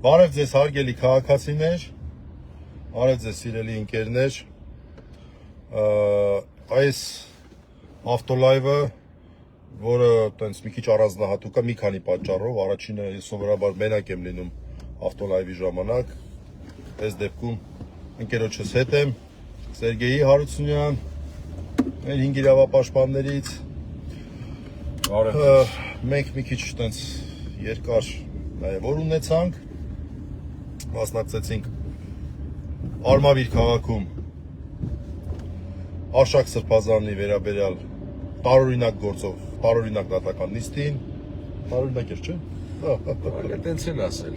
Բարև ձեզ հարգելի քաղաքացիներ, բարև ձեզ սիրելի ընկերներ, այս ավտոլայվը, որը տենց մի քիչ առանձնահատուկ է մի քանի պատճառով, առաջինը ես սովորաբար մենակ եմ լինում ավտոլայվի ժամանակ, այս դեպքում ընկերոջս հետ եմ, Սերգեյ Հարությունյան, մեր 5 իրավապաշտպաններից, մենք մի քիչ տենց երկար որ ունեցանք, մասնակցեցինք Արմավիր քաղաքում Արշակ Սրբազանի վերաբերյալ տարօրինակ գործով, տարօրինակ դատական նիստին, տարօրինակ էր, չէ՞։ Տենց են ասել։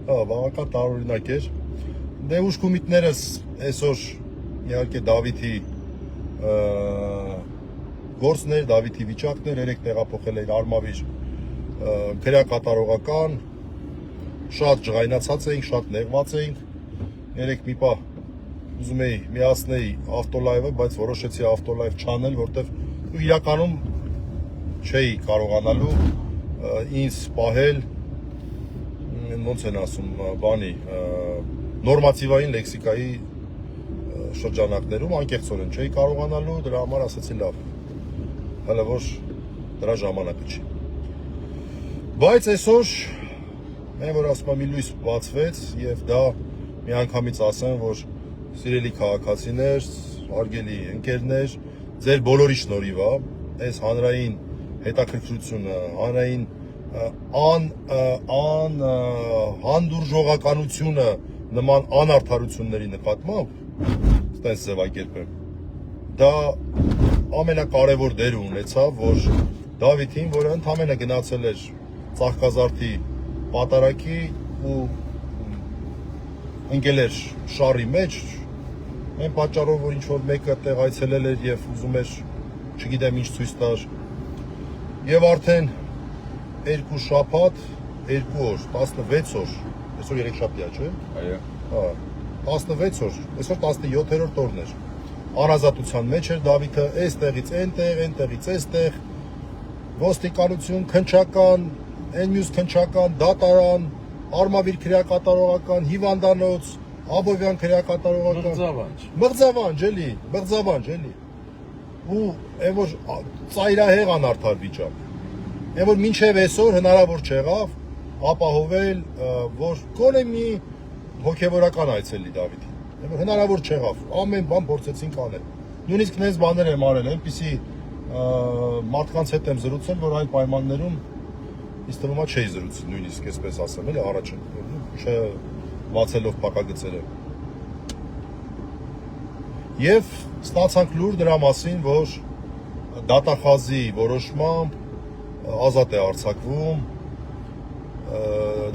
Բավական տարօրինակ էր։ Դե ուշքումիտներս այսօր իհարկե Դավիթի գործներ, Դավիթի վիճակներ, երեք տեղափոխել էին Արմավիր քրեակատարողական, շատ ջղայնացած էինք, շատ նեղված էինք, երեք մի պահ ուզում էի միացնեի ավտոլայվը, բայց որոշեցի ավտոլայվ չանել, որտեղ իրականում չէի կարողանալու ինձ պահել, ոնց են ասում, բանի, նորմատիվային լեքսիկայի շրջանակներում անկեղծորեն չէի կարողանալու, դրա համար ասեցի լավ, հələ որ դրա ժամանակը չի։ Բայց այսօր մեն որ ասում եմ մի լույս բացվեց եւ դա միանգամից ասեմ, որ սիրելի քաղաքացիներ, հարգելի ընկերներ, ձեր բոլորի շնորհիվ է այս հանրային հետաքրքրությունը, հանրային հանդուրժողականությունը նման անարդարությունների նկատմամբ, այդպես ձևակերպեմ, դա ամենակարևոր դերը ունեցավ, որ Դավիթին, որը ընդամենը գնացել էր Ծաղկազարդի պատարագի ու ընկել էր շարի մեջ, այն պատճառով, որ ինչ-որ մեկը տեղ այցելել էր և ուզում էր, չգիտեմ ինչ ցույց տար, և արդեն 2 շաբաթ, 2 օր, 16 օր, այսօր երեքշաբթի է, չէ՞։ Այո։ 16 օր, այսօր 17-րդ օրն էր, անազատության մեջ էր Դավիթը, այստեղից այնտեղ, այնտեղից այստեղ, ոստիկանություն, քննչական, այն մյուս քննչական, դատարան, Արմավիր քրեակատարողական, հիվանդանոց, Աբովյան քրեակատարողական, մղձավանջ, էլի, ու այն որ ծայրահեղ անարդար վիճակ, այն որ մինչև այսօր հնարավոր չեղավ ապահովել, որ գոնե մի հոգևորական այցելի Դավիթին, այն որ հնարավոր չեղավ, ամեն բան փորձեցինք անել, նույնիսկ նենց բաներ եմ արել, այնպիսի մարդկանց հետ եմ զրուցել, որ այլ պայմաններում ինձ թվում է չէի զրուցել, նույնիսկ այսպես ասեմ, էլի առաջին, չբացելով փակագծերը։ Եվ ստացանք լուր դրա մասին, որ դատախազի որոշմամբ ազատ է արձակվում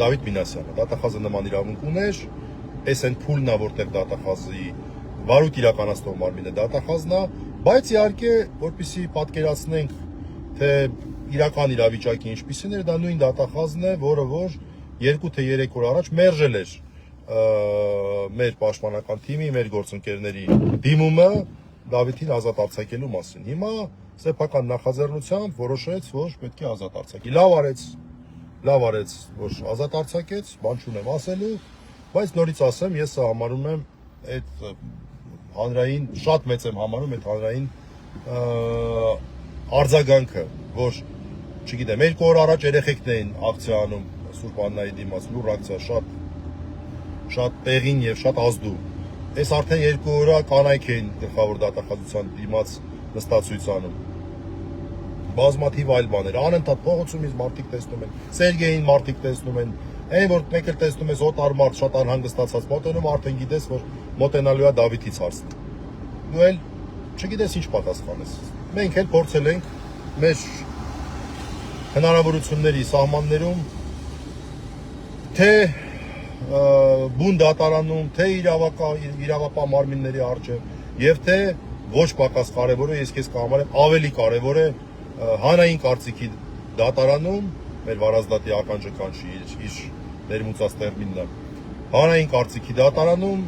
Դավիթ Մինասյանը, դատախազը նման իրավունք ուներ, այս այն փուլն է, որտեղ դատախազի վարույթ իրականացնող մարմինը դատախազն է, բայց իհարկե, որպեսզի պատկերացնենք, թե իրական իրավիճակի ինչպիսին էր, դա նույն դատախազն է, որը որ 2 թե 3 օր առաջ մերժել էր մեր պաշտպանական թիմի, մեր գործընկերների դիմումը Դավիթին ազատ արձակելու մասին։ Հիմա սեփական նախաձեռնությամբ որոշեց, որ պետք է ազատ արձակի։ Լավ արեց, որ ազատ արձակեց, բան չունեմ ասելու, բայց նորից ասեմ, ես համարում եմ այդ հանրային, շատ մեծ եմ համարում այդ հանրային արձագանքը, որ, չգիտեմ, 2 օր առաջ երեխեքն էին ակցիա անում Սուրբ Աննայի դիմաց, լուր ակցիա, շատ տեղին եւ շատ ազդու։ Այս արդեն 2 օր կանայք էին գլխավոր դատախազության դիմաց նստածույց անում։ Բազմաթիվ այլ բաներ, անընդհատ փողոցումից մարդիկ տեսնում են, Սերգեյին մարդիկ տեսնում են, այն որ մեկ էլ տեսնում ես օտար մարդ շատ անհանգստացած մոտենում, արդեն գիտես, որ մոտենալու է Դավիթից հարցն։ Դու էլ չգիտես ինչ պատասխանես։ Մենք էլ փորձել ենք մեր հնարավորությունների սահմաններում թե բուն դատարանում, թե իրավապահ մարմինների առջև եւ թե ոչ պակաս կարեւոր է, ես քեզ կհամարեմ ավելի կարեւոր է հանրային կարծիքի դատարանում, մեր վարազդատի ականջը կանչի իր ներմուծած տերմինն է, հանրային կարծիքի դատարանում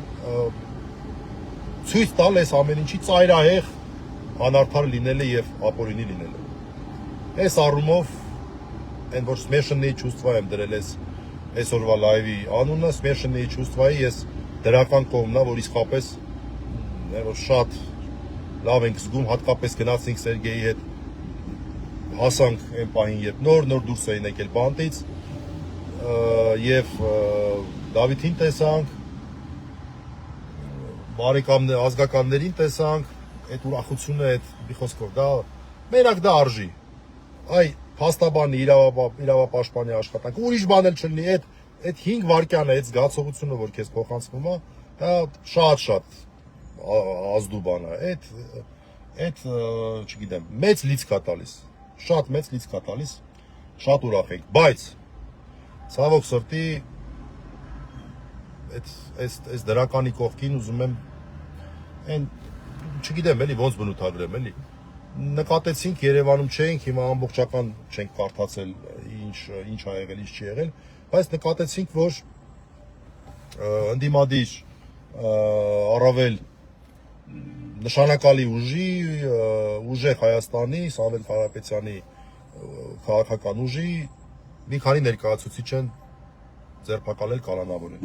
ցույց տալ այս ամեն ինչի ծայրահեղ անարդար լինելը եւ ապօրինի լինելը։ Այս առումով այն որ смешанные чувства եմ դրել այսօրվա լայվի անունը, смешанные чувства-ի ես դրական կողմն է, որ իսկապես որ շատ լավ ենք զգում, հատկապես գնացինք Սերգեյի հետ, հասանք այն պահին, երբ նոր դուրս էին եկել բանտից, եւ Դավիթին տեսանք, բարեկամներ, ազգականներին տեսանք, այդ ուրախությունը, այդ մի խոսքով, դա մենակ դա արժի։ Այ փաստաբանի, իրավապաշտպանի աշխատանք, ուրիշ բան էլ չլինի, այդ 5 վայրկյանը, այդ զգացողությունը, որ քեզ փոխանցվում է, դա շատ ազդու բան է։ Այդ չգիտեմ, մեծ լիցք է տալիս, շատ մեծ լիցք է տալիս, շատ ուրախ ենք, բայց ցավոք սրտի այս դրականի կողքին ուզում եմ այն չգիտեմ էլի ոնց բնութագրեմ էլի նկատեցինք Երևանում չենք հիմա ամբողջական չենք կարդացել ինչ ա եղել ինչ չի եղել բայց նկատեցինք որ ընդդիմադիր առավել նշանակալի ուժեղ Հայաստանի Սամվել Կարապետյանի քաղաքական ուժի մի քանի ներկայացուցիչ են ձերբակալել կանանավորել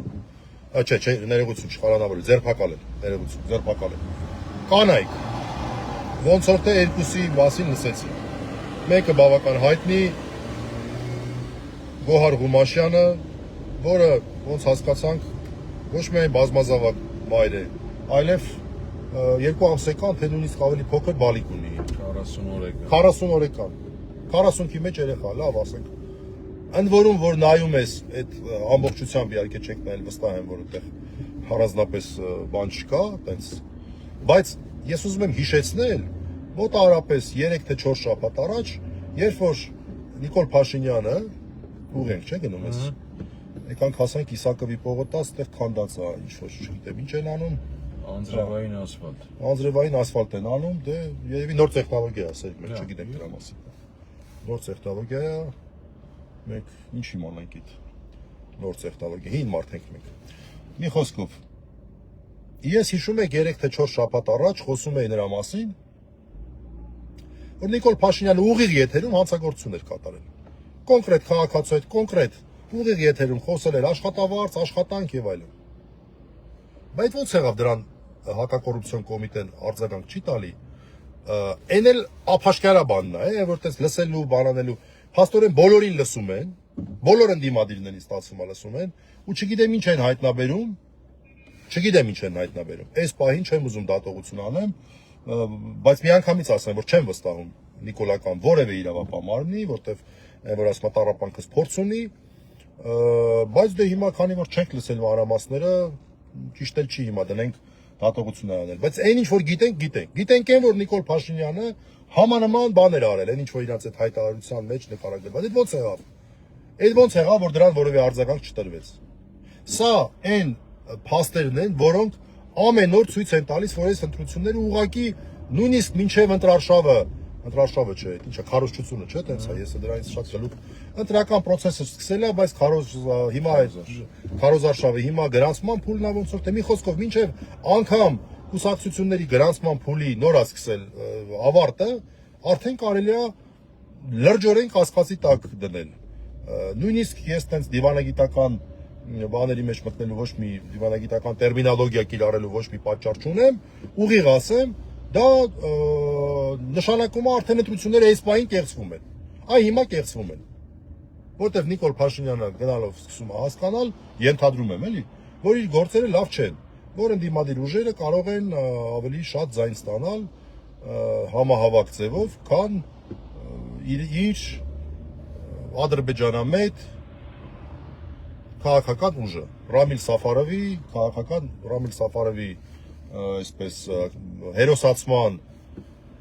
Չէ, ներողություն, չխարանավորել, ձերբակալել։ Կանայք, ոնց որ թե երկուսի մասին լսեցի։ Մեկը բավական հայտնի Գոհար Ղումաշյանը, որը ոնց հասկացանք, ոչ միայն բազմազավակ մայր է, այլև 2 ամսական, թե նույնիսկ ավելի փոքր բալիկ ունի։ 40 օրեկան։ 40-ի մեջ երեխա, լավ ասենք։ Ընդ որում որ նայում ես այդ ամբողջությամբ իհարկե չենք նայել վստահ եմ որ այդտեղ առանձնապես բան չկա, տենց բայց ես ուզում եմ հիշեցնել մոտավորապես 3 թե 4 շաբաթ առաջ երբ որ Նիկոլ Փաշինյանը ուղենք չէ գնում ես եկանք հասանք Իսակովի պողոտա այդտեղ քանդած է ինչ որ չգիտեմ ինչ են անում անձրևային ասֆալտ են անում դե երևի նոր տեխնոլոգիա է ասել մենք չգիտենք դրա մասին նոր տեխնոլոգիա է մենք ինչ իմանանք այդ նոր տեխնոլոգիա, հին մարդ ենք մենք։ Մի խոսքով, ես հիշում եք 3 թե 4 շաբաթ առաջ խոսում էի նրա մասին, որ Նիկոլ Փաշինյանը ուղիղ եթերում հանցագործություն էր կատարել։ Կոնկրետ քաղաքացու հետ կոնկրետ ուղիղ եթերում խոսել էր աշխատավարձ, աշխատանք եւ այլն։ Բայց ո՞նց եղավ դրան հակակոռուպցիոն կոմիտեն արձագանք չի տալի։ Այն էլ ափաշկարա բանն է, որտես լսելու, բանանելու Փաստորեն բոլորին լսում են, բոլոր ընդդիմադիրներին ստացվում է լսում են, ու չգիտեմ ինչ են հայտնաբերում, Այս պահին չեմ ուզում դատողություն անեմ, բայց միանգամից ասեմ, որ չեմ վստահում Նիկոլական որևէ իրավապահ մարմնի, որտեվ որ ասում է տառապանքս փորձ ունի, բայց դե հիմա քանի որ չենք լսել մանրամասները, ճիշտ էլ չի հիմա դնենք դատողություն անել, բայց այն ինչ որ գիտենք այն որ Նիկոլ Փաշինյանը Համանման բաներ արել են, ինչ որ իրանց այդ հայտարարության մեջ նկարագրված։ Այդ ոնց եղավ, որ դրան որևէ արձագանք չտրվեց։ Սա այն փաստերն են, որոնք ամեն օր ցույց են տալիս, որ այս ընտրությունները ուղղակի նույնիսկ մինչև ընտրարշավը չէ, ինչա քարոզչությունը չէ, տենց է, ես դրանից շատ գլուխ ընտրական process-ը սկսել է, բայց հիմա քարոզարշավը հիմա գրանցման փուլն է ոնց որ թե մի խոսքով մինչև անգամ կուսակցությունների գրանցման փուլի նոր է սկսել ավարտը, արդեն կարելի է լրջորեն կասկածի տակ դնել։ Նույնիսկ ես տենց դիվանագիտական բաների մեջ մտնելու ոչ մի դիվանագիտական տերմինոլոգիա կիրառելու ոչ մի պատճառ չունեմ, ուղիղ ասեմ, դա նշանակում է արդեն ընտրությունները այս պահին կեղծվում են։ Այ հիմա կեղծվում են։ Որտեվ Նիկոլ Փաշինյանը գնալով սկսում է հասկանալ, ենթադրում եմ էլի, որ իր գործերը լավ չեն, որ ընդդիմադիր ուժերը կարող են ավելի շատ ձայն ստանալ համահավաք ձևով, քան իր ադրբեջանամետ քաղաքական ուժը, Ռամիլ Սաֆարովի այսպես հերոսացման,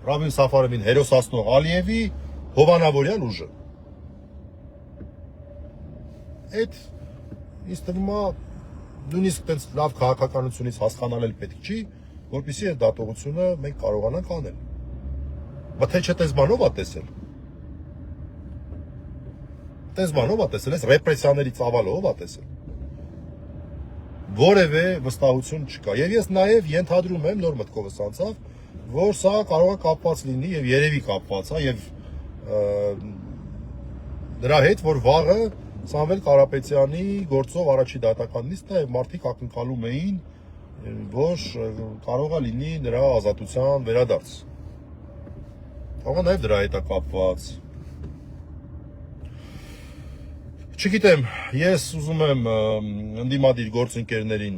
Ռամիլ Սաֆարովին հերոսացնող Ալիևի հովանավորյալ ուժը։ Այդ ինձ թվում է նույնիսկ տենց լավ քաղաքականությունից հասկանալ էլ պետք չի, որպեսզի այդ դատողությունը մենք կարողանանք անել։ Բայց թե չէ բանով է տեսել։ Բանով է տեսել, այս ռեպրեսիաների ծավալով է տեսել։ Որևէ վստահություն չկա։ Եվ ես նաև ենթադրում եմ, նոր մտքովս անցավ, որ սա կարող է կապված լինի եւ երևի կապված է եւ Նրա հետ, որ վաղը Սամվել Կարապետյանի գործով առաջի դատական նիստն է, մարդիկ ակնկալում էին, որ կարող է լինի նրա ազատության վերադարձ։ Կարող է նաև դրա հետ է կապված։ Չգիտեմ, ես ուզում եմ ընդդիմադիր գործընկերներին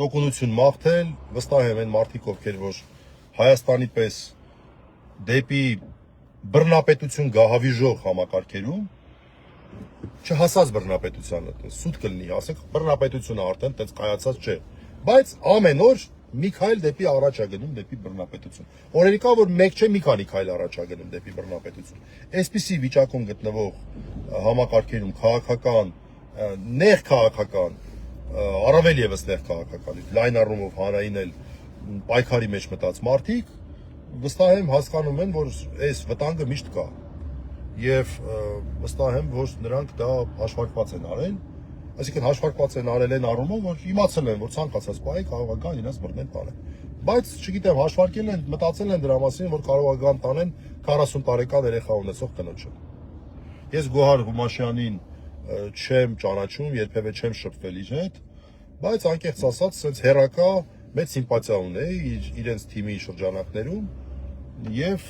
օգնություն մաղթել, վստահ եմ այն մարդիկ, ովքեր որ Հայաստանի պես դեպի բռնապետություն գահավիժող համակարգերում չհասած բռնապետությանը, սուտ կլինի, ասենք բռնապետությունը արդեն տենց կայացած չէ, բայց ամեն օր մի քայլ դեպի առաջ է գնում դեպի բռնապետություն։ Օրերի կա, որ մեկ չէ, մի քանի քայլ առաջ է գնում դեպի բռնապետություն։ Այսպիսի վիճակում գտնվող համակարգերում քաղաքական, նեղ քաղաքական, առավել եւս նեղ քաղաքական, լայն առումով հանրային էլ պայքարի մեջ մտած մարդիկ վստահ եմ հասկանում են, որ այս վտանգը միշտ կա եւ վստահ եմ, որ նրանք դա հաշվարկված են արել, այսինքն հաշվարկված են արել այն առումով, որ իմացել են, որ ցանկացած բանի կարող է գան իրենց բռնեն տանեն, բայց չգիտեմ, հաշվարկել են, մտածել են դրա մասին, որ կարող է գան տանեն 40 տարեկան երեխա ունեցող կնոջը։ Ես Գոհար Հումաշյանին չեմ ճանաչում, երբևէ չեմ շփվել իր հետ, բայց անկեղծ ասած, sense հերակա մեծ սիմպաթիա ունեի իրենց թիմի շրջանակներում եւ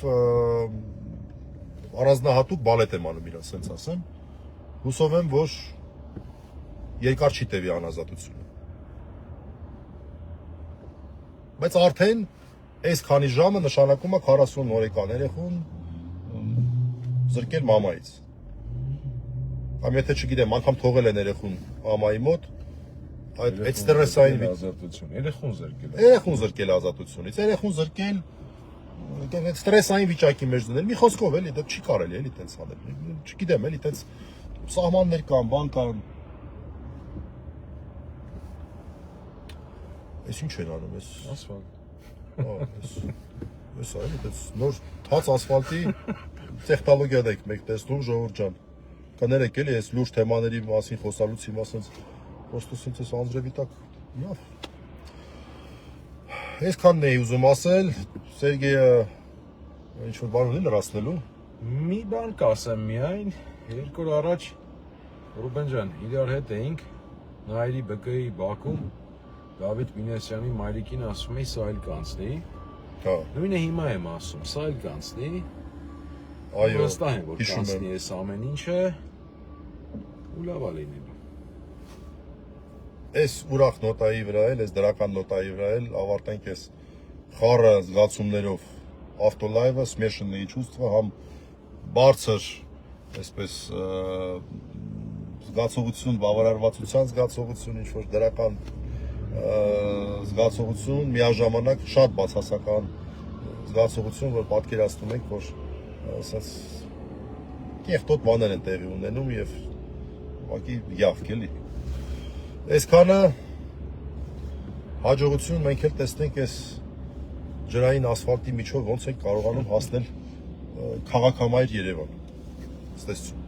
առանձնահատուկ բալետ եմ անում իրան, sense ասեմ, հուսով եմ, որ երկար չի տևի անազատությունը։ Բայց արդեն այս քանի ժամը նշանակում է 40 օրեկան երեխուն զրկել մամայից։ Կամ եթե չգիտեմ, անգամ թողել են երեխուն մամայի մոտ, այդ ստրեսային ազատություն, երեխուն զրկել։ Երեխուն զրկել ազատությունից, երեխուն զրկել ստրեսային վիճակի մեջ դնել։ Մի խոսքով էլի, դա չի կարելի էլի տենց անել։ Չգիտեմ, էլի տենց սահմաններ կան, բան կան։ Այս ինչ են անում, այս ասֆալտ։ Այս այլ էս նոր թաց ասֆալտի տեխնոլոգիա դեք մեկ տեսնում ժողովուրդ ջան։ Կներեք էլի այս լուրջ թեմաների մասին խոսալուց հիմա ասենց պոստը սինցես անձրևիտակ։ Լավ։ Այսքանն էի ուզում ասել, Սերգեյը ինչ որ բան ունի լրացնելու։ Մի բան կասեմ միայն, 2 օր առաջ Ռուբեն ջան, իրար հետ էինք Նայիրի ԲԿ-ի բակում, Դավիթ Մինասյանի մայրիկին ասում էի սա էլ կանցնի։ Հա։ Նույնը հիմա եմ ասում, սա էլ կանցնի։ Այո։ Վստահ եմ, որ կանցնի այս ամեն ինչը ու լավ է լինելու։ Այս ուրախ նոտայի վրա էլ, այս դրական նոտայի վրա էլ ավարտենք այս խառը զգացումներով ավտոլայվը, смешанные чувства, համ բարձր, այսպես զգացողություն, բավարարվածության զգացողություն, ինչ որ դրական զգացողություն, միաժամանակ շատ բացասական զգացողություն, որ պատկերացնում ենք, որ ասած կեղտոտ բաներ են տեղի ունենում եւ ուղղակի յավք էլի։ Այսքանը հաջողություն մենք էլ տեսնենք այս ջրային ասֆալտի միջով ոնց ենք կարողանում հասնել քաղաքամայր Երևան։ Ստեսություն։